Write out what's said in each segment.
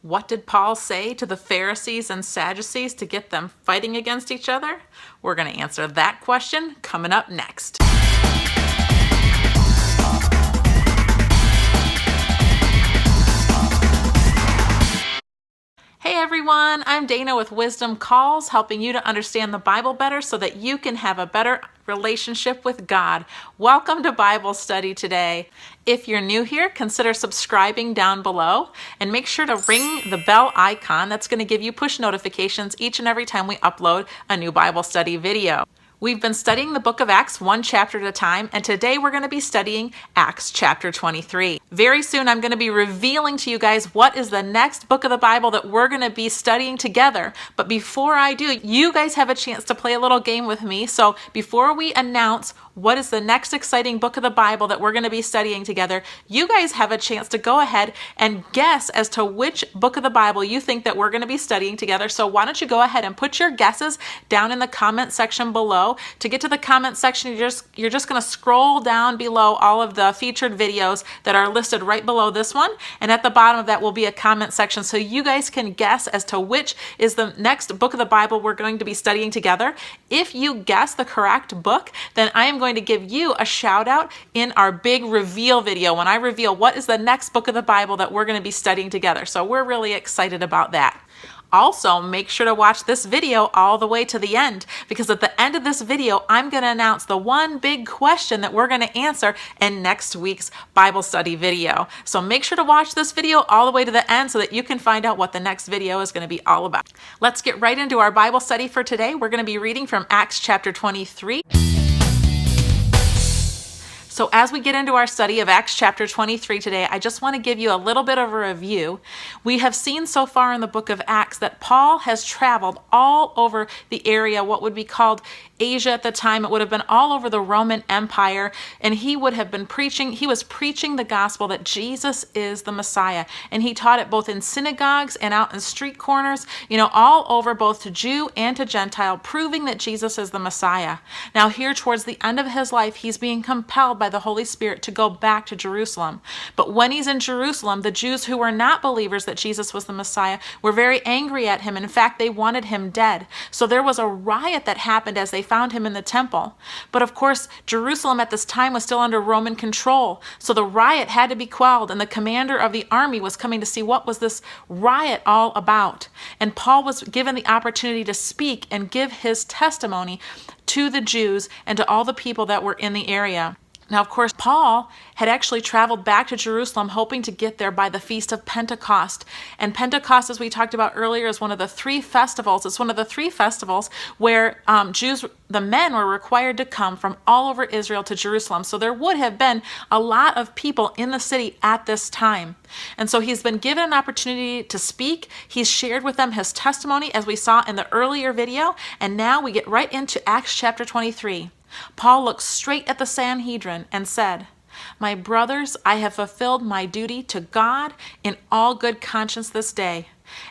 What did Paul say to the Pharisees and Sadducees to get them fighting against each other? We're going to answer that question coming up next. Hey everyone, I'm Dana with Wisdom Calls, helping you to understand the Bible better so that you can have a better relationship with God. Welcome to Bible study today. If you're new here, consider subscribing down below and make sure to ring the bell icon. That's going to give you push notifications each and every time we upload a new Bible study video. We've been studying the book of Acts one chapter at a time, and today we're going to be studying Acts chapter 23. Very soon I'm going to be revealing to you guys what is the next book of the Bible that we're going to be studying together. But before I do, you guys have a chance to play a little game with me. So before we announce what is the next exciting book of the Bible that we're going to be studying together, you guys have a chance to go ahead and guess as to which book of the Bible you think that we're going to be studying together. So why don't you go ahead and put your guesses down in the comment section below. To get to the comment section, you're just going to scroll down below all of the featured videos that are listed right below this one, and at the bottom of that will be a comment section so you guys can guess as to which is the next book of the Bible we're going to be studying together. If you guess the correct book, then I am going to give you a shout out in our big reveal video when I reveal what is the next book of the Bible that we're going to be studying together. So we're really excited about that. Also, make sure to watch this video all the way to the end, because at the end of this video, I'm going to announce the one big question that we're going to answer in next week's Bible study video. So make sure to watch this video all the way to the end so that you can find out what the next video is going to be all about. Let's get right into our Bible study for today. We're going to be reading from Acts chapter 23. So as we get into our study of Acts chapter 23 today, I just want to give you a little bit of a review. We have seen so far in the book of Acts that Paul has traveled all over the area, what would be called Asia at the time. It would have been all over the Roman Empire, and he was preaching the gospel that Jesus is the Messiah. And he taught it both in synagogues and out in street corners, all over, both to Jew and to Gentile, proving that Jesus is the Messiah. Now here towards the end of his life, he's being compelled by the Holy Spirit to go back to Jerusalem. But when he's in Jerusalem, the Jews who were not believers that Jesus was the Messiah were very angry at him. In fact, they wanted him dead. So there was a riot that happened as they found him in the temple. But of course, Jerusalem at this time was still under Roman control. So the riot had to be quelled, and the commander of the army was coming to see what was this riot all about. And Paul was given the opportunity to speak and give his testimony to the Jews and to all the people that were in the area. Now, of course, Paul had actually traveled back to Jerusalem hoping to get there by the Feast of Pentecost. And Pentecost, as we talked about earlier, is one of the three festivals. It's one of the three festivals where the men were required to come from all over Israel to Jerusalem. So there would have been a lot of people in the city at this time. And so he's been given an opportunity to speak. He's shared with them his testimony, as we saw in the earlier video. And now we get right into Acts chapter 23. Paul looked straight at the Sanhedrin and said, "My brothers, I have fulfilled my duty to God in all good conscience this day."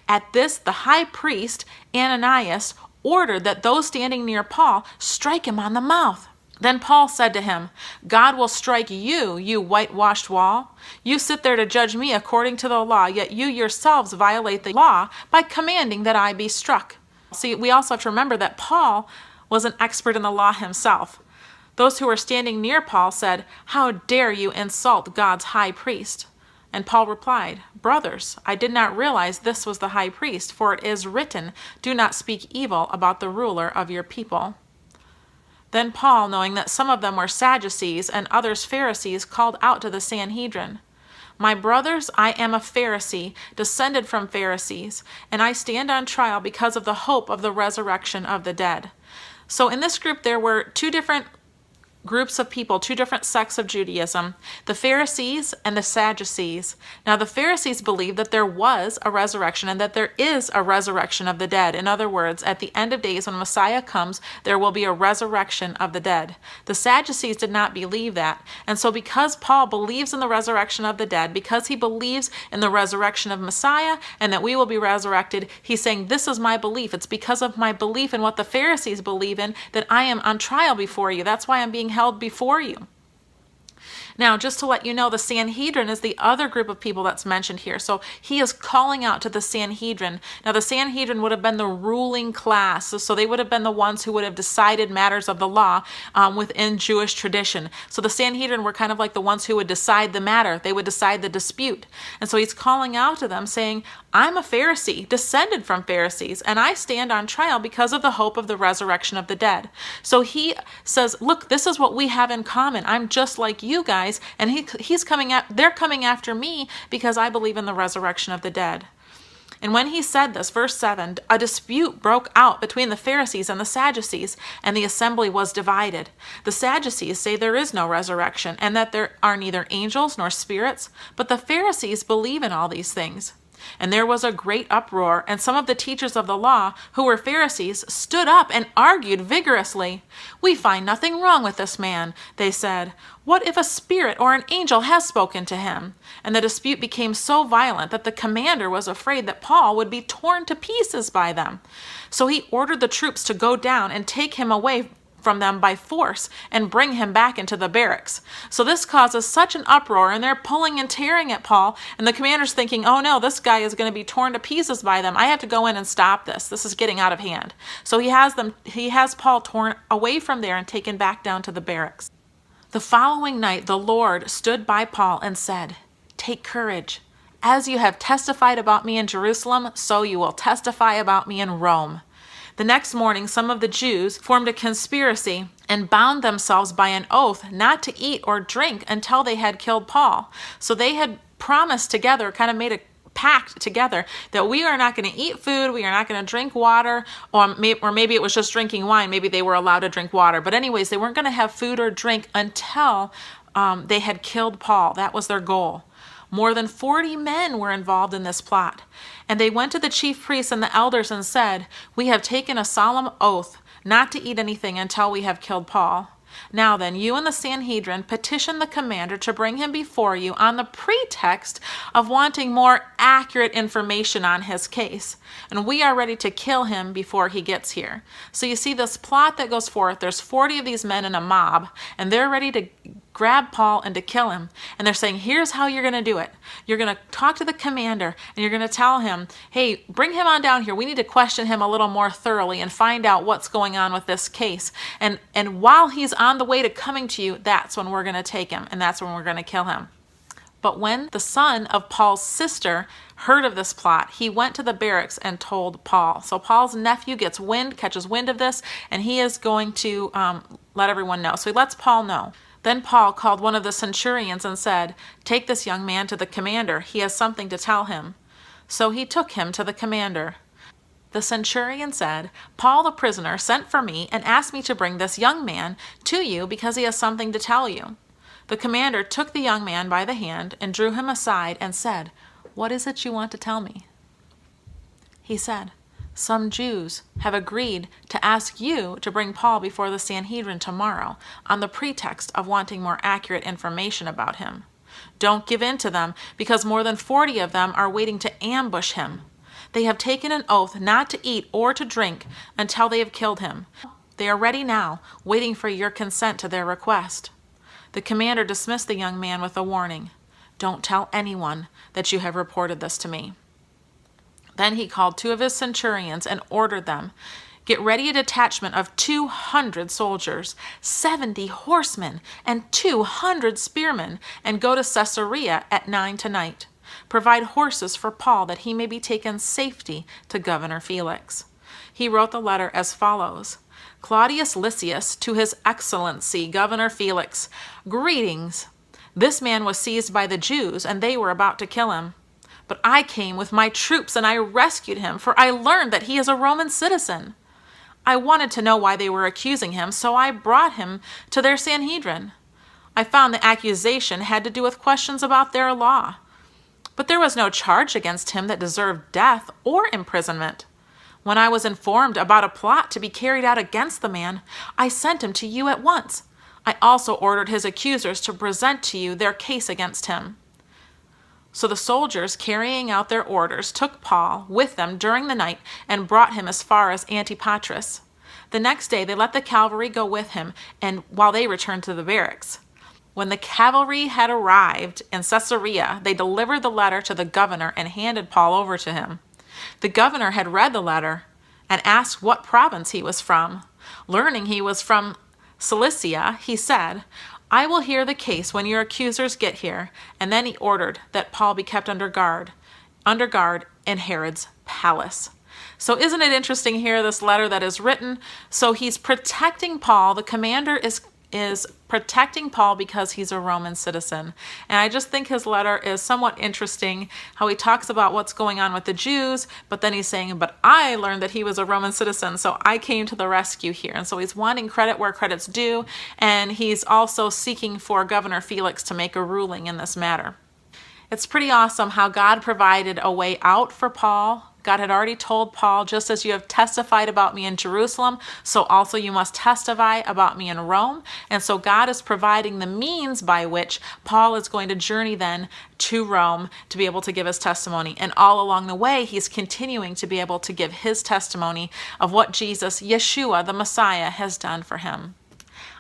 At this, the high priest, Ananias, ordered that those standing near Paul strike him on the mouth. Then Paul said to him, "God will strike you, you whitewashed wall. You sit there to judge me according to the law, yet you yourselves violate the law by commanding that I be struck." See, we also have to remember that Paul was an expert in the law himself. Those who were standing near Paul said, "How dare you insult God's high priest?" And Paul replied, "Brothers, I did not realize this was the high priest, for it is written, 'Do not speak evil about the ruler of your people.'" Then Paul, knowing that some of them were Sadducees and others Pharisees, called out to the Sanhedrin, "My brothers, I am a Pharisee, descended from Pharisees, and I stand on trial because of the hope of the resurrection of the dead." So in this group, there were two different groups of people, two different sects of Judaism, the Pharisees and the Sadducees. Now, the Pharisees believed that there was a resurrection and that there is a resurrection of the dead. In other words, at the end of days, when Messiah comes, there will be a resurrection of the dead. The Sadducees did not believe that. And so because Paul believes in the resurrection of the dead, because he believes in the resurrection of Messiah and that we will be resurrected, he's saying, this is my belief. It's because of my belief in what the Pharisees believe in that I am on trial before you. That's why I'm being held before you. Now, just to let you know, the Sanhedrin is the other group of people that's mentioned here. So he is calling out to the Sanhedrin. Now, the Sanhedrin would have been the ruling class. So they would have been the ones who would have decided matters of the law within Jewish tradition. So the Sanhedrin were kind of like the ones who would decide the matter. They would decide the dispute. And so he's calling out to them saying, I'm a Pharisee, descended from Pharisees, and I stand on trial because of the hope of the resurrection of the dead. So he says, look, this is what we have in common. I'm just like you guys, and they're coming after me because I believe in the resurrection of the dead. And when he said this, verse 7, a dispute broke out between the Pharisees and the Sadducees, and the assembly was divided. The Sadducees say there is no resurrection, and that there are neither angels nor spirits, but the Pharisees believe in all these things. And there was a great uproar, and some of the teachers of the law, who were Pharisees, stood up and argued vigorously. We find nothing wrong with this man, they said. What if a spirit or an angel has spoken to him? And the dispute became so violent that the commander was afraid that Paul would be torn to pieces by them. So he ordered the troops to go down and take him away from them by force and bring him back into the barracks. So this causes such an uproar, and they're pulling and tearing at Paul, and the commander's thinking, oh no, this guy is going to be torn to pieces by them. I have to go in and stop this. This is getting out of hand. So he has Paul torn away from there and taken back down to the barracks. The following night, the Lord stood by Paul and said, take courage. As you have testified about me in Jerusalem, so you will testify about me in Rome. The next morning, some of the Jews formed a conspiracy and bound themselves by an oath not to eat or drink until they had killed Paul. So they had promised together, kind of made a pact together, that we are not going to eat food, we are not going to drink water, or maybe it was just drinking wine. Maybe they were allowed to drink water. But anyways, they weren't going to have food or drink until they had killed Paul. That was their goal. More than 40 men were involved in this plot. And they went to the chief priests and the elders and said, we have taken a solemn oath not to eat anything until we have killed Paul. Now then, you and the Sanhedrin petition the commander to bring him before you on the pretext of wanting more accurate information on his case. And we are ready to kill him before he gets here. So you see this plot that goes forth. There's 40 of these men in a mob, and they're ready to grab Paul and to kill him. And they're saying, here's how you're going to do it. You're going to talk to the commander, and you're going to tell him, hey, bring him on down here. We need to question him a little more thoroughly and find out what's going on with this case. And while he's on the way to coming to you, that's when we're going to take him, and that's when we're going to kill him. But when the son of Paul's sister heard of this plot, he went to the barracks and told Paul. So Paul's nephew catches wind of this, and he is going to let everyone know. So he lets Paul know. Then Paul called one of the centurions and said, take this young man to the commander. He has something to tell him. So he took him to the commander. The centurion said, Paul the prisoner sent for me and asked me to bring this young man to you because he has something to tell you. The commander took the young man by the hand and drew him aside and said, what is it you want to tell me? He said, some Jews have agreed to ask you to bring Paul before the Sanhedrin tomorrow on the pretext of wanting more accurate information about him. Don't give in to them, because more than 40 of them are waiting to ambush him. They have taken an oath not to eat or to drink until they have killed him. They are ready now, waiting for your consent to their request. The commander dismissed the young man with a warning. Don't tell anyone that you have reported this to me. Then he called 2 of his centurions and ordered them, get ready a detachment of 200 soldiers, 70 horsemen, and 200 spearmen, and go to Caesarea at 9 tonight. Provide horses for Paul that he may be taken safety to Governor Felix. He wrote the letter as follows. Claudius Lysias, to his excellency, Governor Felix, greetings. This man was seized by the Jews, and they were about to kill him. But I came with my troops and I rescued him, for I learned that he is a Roman citizen. I wanted to know why they were accusing him, so I brought him to their Sanhedrin. I found the accusation had to do with questions about their law. But there was no charge against him that deserved death or imprisonment. When I was informed about a plot to be carried out against the man, I sent him to you at once. I also ordered his accusers to present to you their case against him. So the soldiers, carrying out their orders, took Paul with them during the night and brought him as far as Antipatris. The next day they let the cavalry go with him, and while they returned to the barracks. When the cavalry had arrived in Caesarea, they delivered the letter to the governor and handed Paul over to him. The governor had read the letter and asked what province he was from. Learning he was from Cilicia, he said, "I will hear the case when your accusers get here." And then he ordered that Paul be kept under guard in Herod's palace. So isn't it interesting here, this letter that is written? So he's protecting Paul. The commander is protecting Paul because he's a Roman citizen. And I just think his letter is somewhat interesting, how he talks about what's going on with the Jews, but then he's saying, but I learned that he was a Roman citizen, so I came to the rescue here. And so he's wanting credit where credit's due, and he's also seeking for Governor Felix to make a ruling in this matter. It's pretty awesome how God provided a way out for Paul. God had already told Paul, just as you have testified about me in Jerusalem, so also you must testify about me in Rome. And so God is providing the means by which Paul is going to journey then to Rome to be able to give his testimony. And all along the way, he's continuing to be able to give his testimony of what Jesus, Yeshua, the Messiah, has done for him.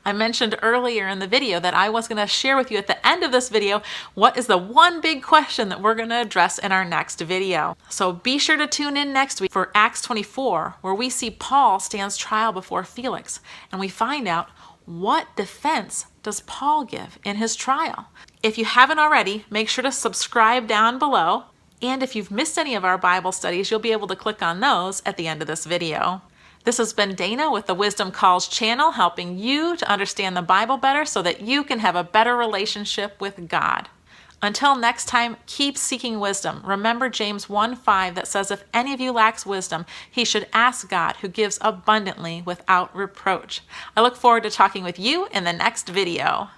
I mentioned earlier in the video that I was going to share with you at the end of this video what is the one big question that we're going to address in our next video. So be sure to tune in next week for Acts 24, where we see Paul stands trial before Felix, and we find out what defense does Paul give in his trial. If you haven't already, make sure to subscribe down below, and if you've missed any of our Bible studies, you'll be able to click on those at the end of this video. This has been Dana with the Wisdom Calls channel, helping you to understand the Bible better so that you can have a better relationship with God. Until next time, keep seeking wisdom. Remember James 1:5 that says, if any of you lacks wisdom, he should ask God, who gives abundantly without reproach. I look forward to talking with you in the next video.